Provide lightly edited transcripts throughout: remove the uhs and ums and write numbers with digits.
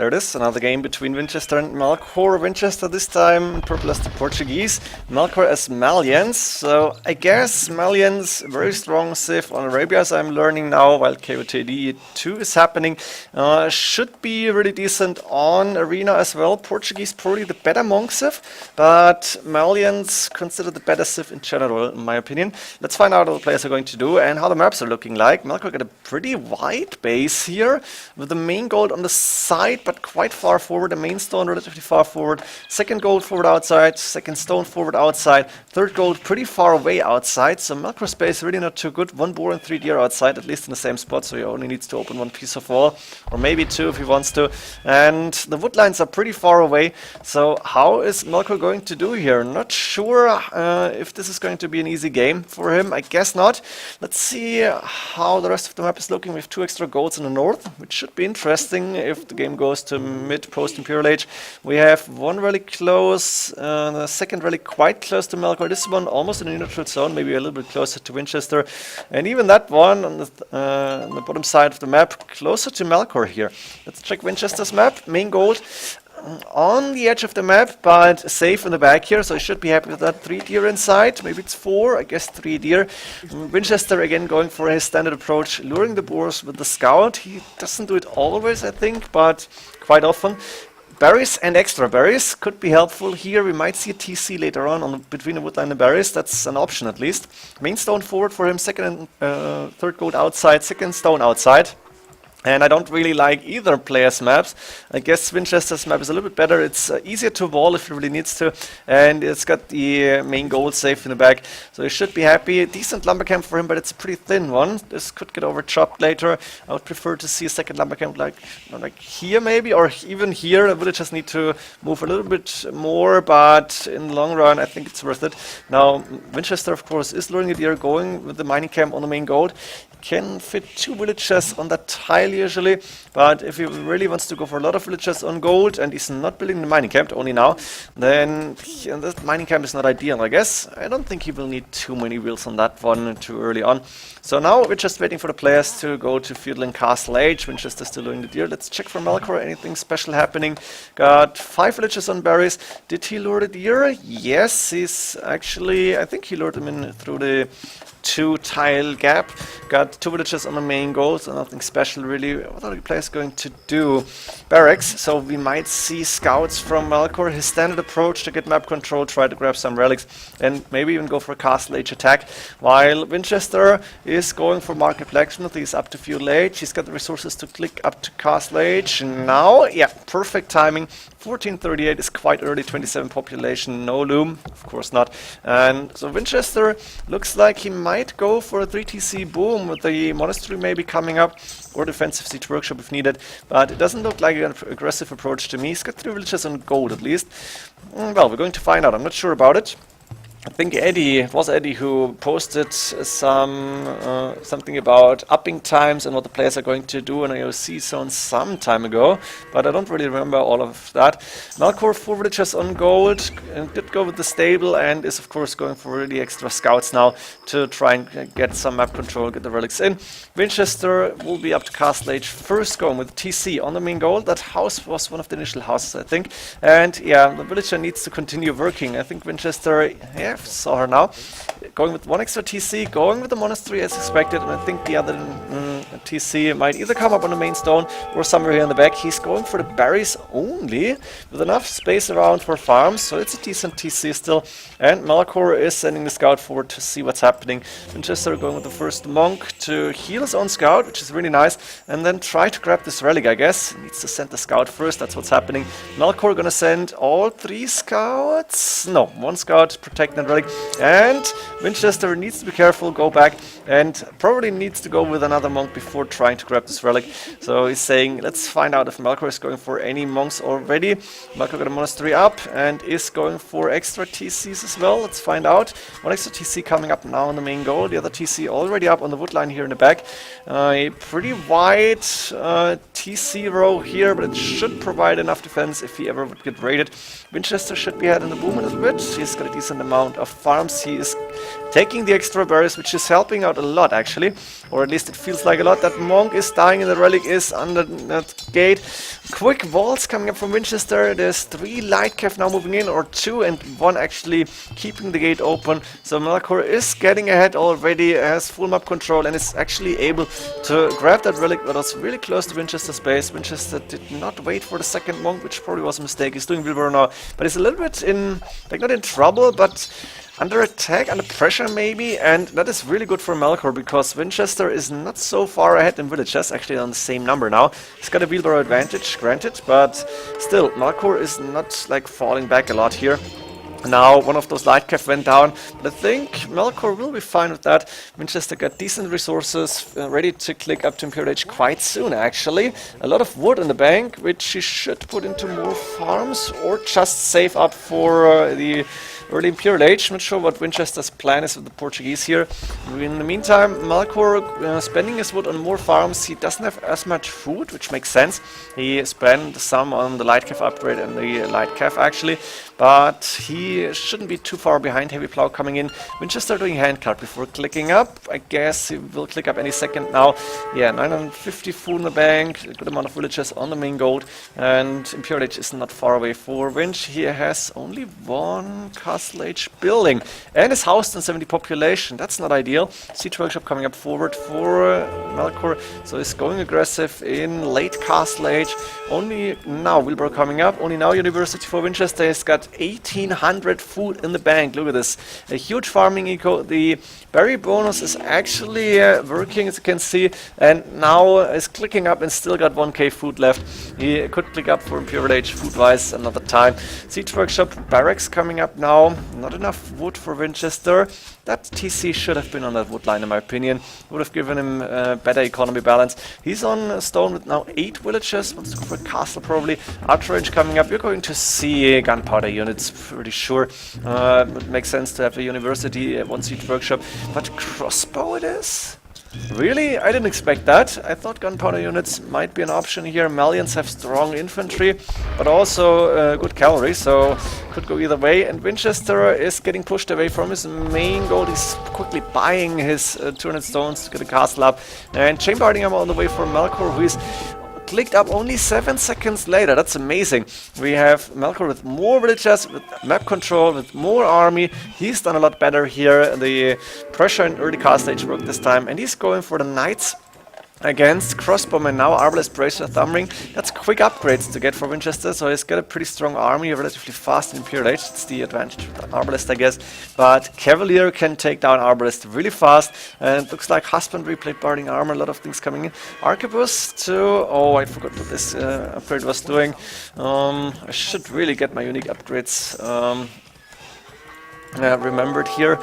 There it is, another game between Vinchester and Melkor. Vinchester this time in purple as the Portuguese, Melkor as Malians. So I guess Malians very strong Civ on Arabia, as I'm learning now, while KOTD 2 is happening. Should be really decent on Arena as well. Portuguese probably the better Monk Civ, but Malians consider the better Civ in general, in my opinion. Let's find out what the players are going to do and how the maps are looking like. Melkor got a pretty wide base here, with the main gold on the side, but quite far forward. The main stone relatively far forward. Second gold forward outside. Second stone forward outside. Third gold pretty far away outside. So Melkor's base really not too good. One boar and 3 deer outside, at least in the same spot. So he only needs to open one piece of wall, or maybe two if he wants to. And the wood lines are pretty far away. So how is Melkor going to do here? Not sure if this is going to be an easy game for him. I guess not. Let's see how the rest of the map is looking. We have 2 extra golds in the north, which should be interesting if the game goes to mid post-Imperial Age. We have one relic close, the second relic quite close to Melkor. This one almost in the neutral zone, maybe a little bit closer to Vinchester. And even that one on the bottom side of the map, closer to Melkor here. Let's check Vinchester's map. Main gold on the edge of the map, but safe in the back here, so I should be happy with that. 3 deer inside, maybe it's 4, I guess 3 deer. Vinchester again going for his standard approach, luring the boars with the scout. He doesn't do it always, I think, but quite often. Berries and extra berries could be helpful here. We might see a TC later on between the woodline and berries. That's an option at least. Main stone forward for him, second and third gold outside, second stone outside. And I don't really like either player's maps. I guess Vinchester's map is a little bit better. It's easier to wall if he really needs to. And it's got the main gold safe in the back. So he should be happy. Decent lumber camp for him, but it's a pretty thin one. This could get over chopped later. I would prefer to see a second lumber camp like here maybe, or even here. The villagers need to move a little bit more, but in the long run I think it's worth it. Now Vinchester of course is luring a deer, going with the mining camp on the main gold. Can fit 2 villagers on that tile usually, but if he really wants to go for a lot of villagers on gold and he's not building the mining camp only now, then that mining camp is not ideal, I guess. I don't think he will need too many wheels on that one too early on. So now we're just waiting for the players to go to Feudling Castle Age. Vinchester's still doing the deer. Let's check for Melkor. Anything special happening? Got 5 villagers on berries. Did he lure the deer? Yes, he's actually, I think he lured them in through the 2 tile gap. Got 2 villagers on the main gold, so nothing special really. What are the players going to do? Barracks, so we might see scouts from Melkor. His standard approach to get map control, try to grab some relics, and maybe even go for a Castle Age attack. While Vinchester is going for Market Blacksmith. He's up to Feudal Age. He's got the resources to click up to Castle Age. Now, yeah, perfect timing. 1438 is quite early, 27 population, no loom, of course not. And so Vinchester looks like he might go for a 3TC boom with the monastery maybe coming up, or defensive siege workshop if needed, but it doesn't look like an aggressive approach to me. He's got 3 villages on gold at least. Well, we're going to find out. I'm not sure about it. I think it was Eddie who posted something about upping times and what the players are going to do in AOC zone some time ago, but I don't really remember all of that. Melkor 4 villagers on gold, and did go with the stable, and is of course going for really extra scouts now to try and get some map control, get the relics in. Vinchester will be up to Castle Age first, going with TC on the main gold. That house was one of the initial houses, I think, and yeah, the villager needs to continue working. I think Vinchester, yeah, saw her now, going with 1 extra TC, going with the monastery as expected, and I think the other TC might either come up on the main stone or somewhere here in the back. He's going for the berries only, with enough space around for farms, so it's a decent TC still. And Melkor is sending the scout forward to see what's happening. Vinchester going with the first monk to heal his own scout, which is really nice, and then try to grab this relic, I guess. He needs to send the scout first, that's what's happening. Melkor gonna send all 3 scouts? No, 1 scout protecting the relic, and Vinchester needs to be careful, go back, and probably needs to go with another monk before trying to grab this relic. So he's saying, let's find out if Melkor is going for any monks already. Melkor got a monastery up and is going for extra TCs as well. Let's find out. 1 extra TC coming up now on the main goal. The other TC already up on the wood line here in the back. A pretty wide TC row here, but it should provide enough defense if he ever would get raided. Vinchester should be ahead in the boom a little bit. He's got a decent amount of farms. He is taking the extra berries, which is helping out a lot actually, or at least it feels like a lot. That monk is dying and the relic is under that gate. Quick walls coming up from Vinchester. There's 3 light cav now moving in, or 2 and 1 actually keeping the gate open. So Melkor is getting ahead already, has full map control and is actually able to grab that relic that was really close to Vinchester's base. Vinchester did not wait for the second monk, which probably was a mistake. He's doing wheelbarrow now, but he's a little bit in, like, not in trouble, but under attack, under pressure maybe, and that is really good for Melkor because Vinchester is not so far ahead in villages, actually on the same number now. He's got a wheelbarrow advantage, granted, but still, Melkor is not like falling back a lot here. Now one of those light cav went down, but I think Melkor will be fine with that. Vinchester got decent resources, ready to click up to Imperial Age quite soon actually. A lot of wood in the bank, which he should put into more farms or just save up for the early Imperial Age. Not sure what Vinchester's plan is with the Portuguese here. In the meantime, Melkor spending his wood on more farms. He doesn't have as much food, which makes sense. He spent some on the light cav upgrade and the light cav actually, but he shouldn't be too far behind. Heavy plow coming in. Vinchester doing handcart before clicking up. I guess he will click up any second now. Yeah, 950 food in the bank, a good amount of villages on the main gold, and Imperial Age is not far away for Vinch. He has only 1 Castle Age building and is housed in 70 population. That's not ideal. Siege workshop coming up forward for Melkor, so he's going aggressive in late Castle Age. Only now Wheelbarrow coming up, only now University for Vinchester. He's got 1800 food in the bank. Look at this, a huge farming eco. The berry bonus is actually working, as you can see, and now is clicking up and still got 1k food left. He could click up for Imperial Age food wise another time. Siege workshop, barracks coming up now. Not enough wood for Vinchester. That TC should have been on that wood line in my opinion. Would have given him better economy balance. He's on stone with now 8 villages. Wants to go for a castle probably. Archer range coming up. You're going to see gunpowder units, pretty sure. Would make sense to have a university, 1 siege workshop. But crossbow it is? Really? I didn't expect that. I thought gunpowder units might be an option here. Malians have strong infantry, but also good cavalry, so could go either way. And Vinchester is getting pushed away from his main goal. He's quickly buying his 200 stones to get a castle up. And chambarding him on the way for Melkor, who is clicked up only 7 seconds later. That's amazing. We have Melkor with more villages, with map control, with more army. He's done a lot better here. The pressure in early Castle Age worked this time, and he's going for the knights against crossbowmen now. Arbalest, bracer, thumb ring. That's quick upgrades to get for Vinchester, so he's got a pretty strong army, relatively fast in Imperial Age. That's the advantage of the Arbalest, I guess. But Cavalier can take down Arbalest really fast, and it looks like husbandry, plate barding armor, a lot of things coming in. Arquebus to... oh, I forgot what this upgrade was doing. I should really get my unique upgrades remembered here.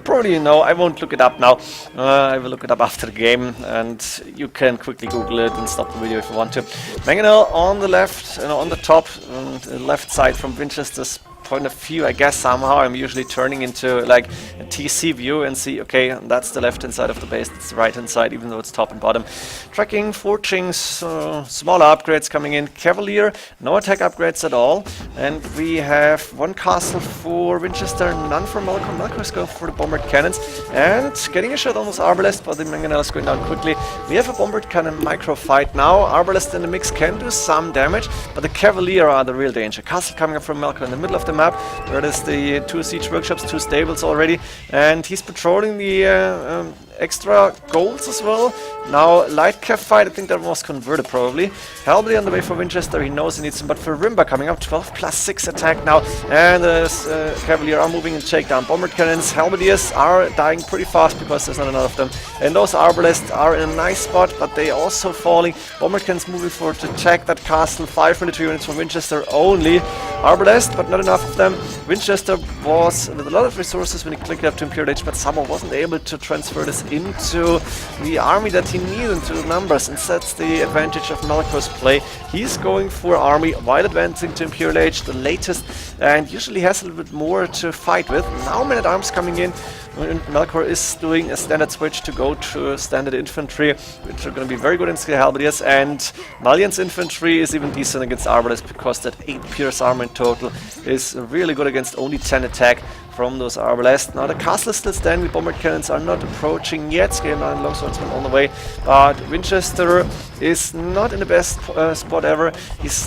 Probably you know, I won't look it up now. I will look it up after the game, and you can quickly Google it and stop the video if you want to. Mangonel on the left, on the top, on the left side from Vinchester's point of view, I guess somehow I'm usually turning into like a TC view and see, okay, that's the left hand side of the base, that's the right hand side, even though it's top and bottom. Tracking, forgings, smaller upgrades coming in. Cavalier, no attack upgrades at all. And we have 1 castle for Vinchester, none for Melkor. Melkor is going for the bombard cannons and getting a shot on this Arbalest, but the Mangonel is going down quickly. We have a bombard cannon micro fight now. Arbalest in the mix can do some damage, but the Cavalier are the real danger. Castle coming up from Melkor in the middle of the map. There is the 2 siege workshops, 2 stables already, and he's patrolling the extra goals as well. Now light cav fight, I think that was converted probably. Halberdy on the way for Vinchester, he knows he needs some, but for Rimba coming up, 12+6 attack now, and the Cavalier are moving and take down bombard cannons. Halberdiers are dying pretty fast because there's not enough of them, and those Arbalests are in a nice spot, but they also falling. Bombard cannons moving forward to attack that castle. 5 military units from Vinchester only. Arbalest, but not enough of them. Vinchester was with a lot of resources when he clicked up to Imperial Age, but somehow wasn't able to transfer this into the army that he needed, into the numbers, and that's the advantage of Melkor's play. He's going for army while advancing to Imperial Age, the latest, and usually has a little bit more to fight with. Now men-at-arms coming in, and Melkor is doing a standard switch to go to standard infantry, which are going to be very good against the Halberdiers, and Malian's infantry is even decent against Arbalest because that 8 pierce armor in total is really good against only 10 attack from those arbalests. Now the castle is still standing, the bombard cannons are not approaching yet, scale 9 longswordsmen on the way, but Winchester is not in the best spot ever. He's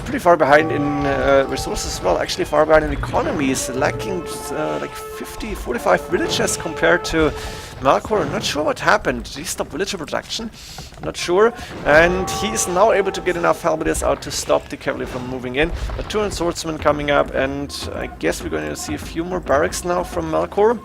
pretty far behind in resources as well, actually far behind in economy. He's lacking like 45 villages compared to Melkor. Not sure what happened. Did he stop villager production? Not sure. And he is now able to get enough halberdiers out to stop the cavalry from moving in. But 200 swordsmen coming up, and I guess we're going to see a few more barracks now from Melkor.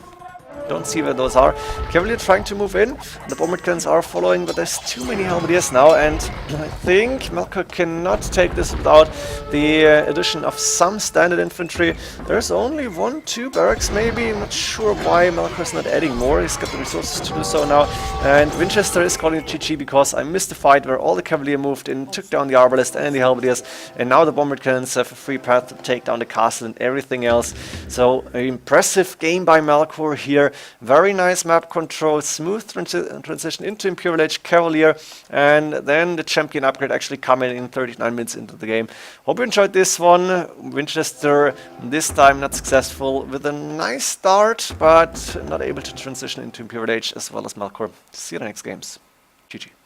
Don't see where those are. Cavalry trying to move in. The bombard cannons are following, but there's too many halberdiers now, and I think Melkor cannot take this without the addition of some standard infantry. There's only 1-2 barracks maybe. I'm not sure why Melkor's not adding more. He's got the resources to do so now. And Winchester is calling it GG because I missed the fight where all the cavalry moved in, took down the arbalest and the halberdiers, and now the bombard cannons have a free path to take down the castle and everything else. So an impressive game by Melkor here. Very nice map control, smooth transition into Imperial Age Cavalier, and then the champion upgrade actually coming in 39 minutes into the game. Hope you enjoyed this one. Winchester this time not successful with a nice start, but not able to transition into Imperial Age as well as Melkor. See you in the next games. GG.